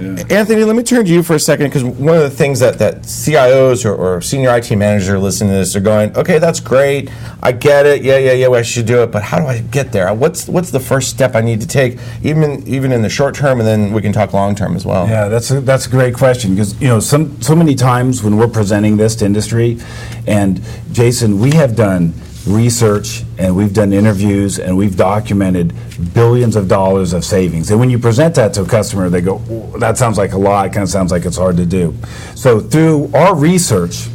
Anthony, let me turn to you for a second, because one of the things that CIOs or senior IT managers are listening to this are going, okay, that's great, I get it, yeah, I should do it, but how do I get there? What's the first step I need to take, even in the short term, and then we can talk long term as well? Yeah, that's a great question, because so many times when we're presenting this to industry, and Jason, we have done research and we've done interviews and we've documented billions of dollars of savings. And when you present that to a customer, they go, that sounds like a lot, it kind of sounds like it's hard to do. So through our research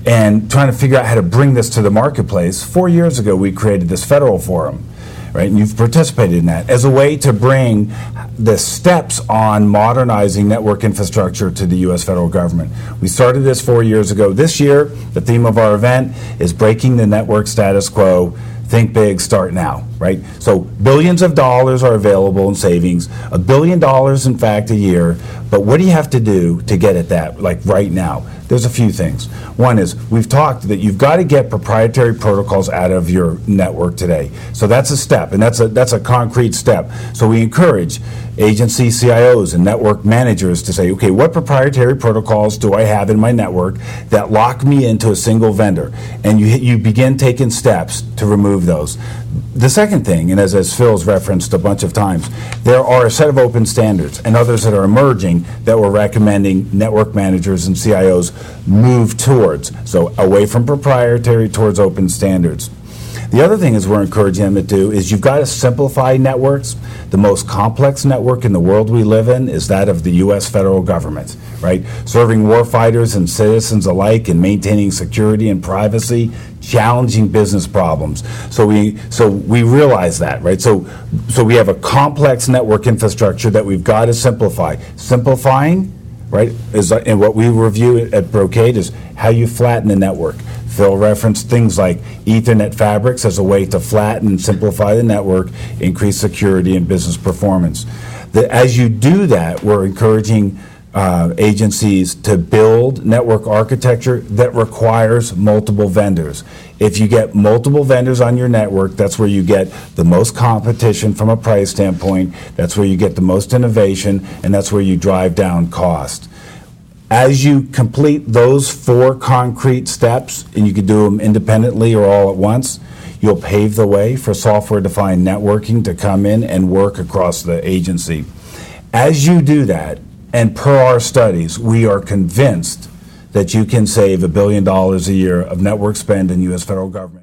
and trying to figure out how to bring this to the marketplace, 4 years ago we created this federal forum, right? And you've participated in that as a way to bring the steps on modernizing network infrastructure to the U.S. federal government. We started this 4 years ago. This year, the theme of our event is breaking the network status quo. Think big, start now, right? So billions of dollars are available in savings, $1 billion in fact a year, but what do you have to do to get at that, like right now? There's a few things. One is, we've talked that you've got to get proprietary protocols out of your network today. So that's a step, and that's a concrete step. So we encourage agency CIOs and network managers to say, okay, what proprietary protocols do I have in my network that lock me into a single vendor? And you begin taking steps to remove those. The second thing, and as Phil's referenced a bunch of times, there are a set of open standards and others that are emerging that we're recommending network managers and CIOs move towards. So away from proprietary towards open standards. The other thing is we're encouraging them to do is you've got to simplify networks. The most complex network in the world we live in is that of the U.S. federal government, right? Serving warfighters and citizens alike and maintaining security and privacy, challenging business problems. So we realize that, right? So we have a complex network infrastructure that we've got to simplify. Simplifying, right, and what we review at Brocade is how you flatten the network. Phil referenced things like Ethernet fabrics as a way to flatten and simplify the network, increase security and business performance. As you do that, we're encouraging agencies to build network architecture that requires multiple vendors. If you get multiple vendors on your network, that's where you get the most competition from a price standpoint, that's where you get the most innovation, and that's where you drive down cost. As you complete those 4 concrete steps, and you can do them independently or all at once, you'll pave the way for software-defined networking to come in and work across the agency. As you do that, and per our studies, we are convinced that you can save $1 billion a year of network spend in U.S. federal government.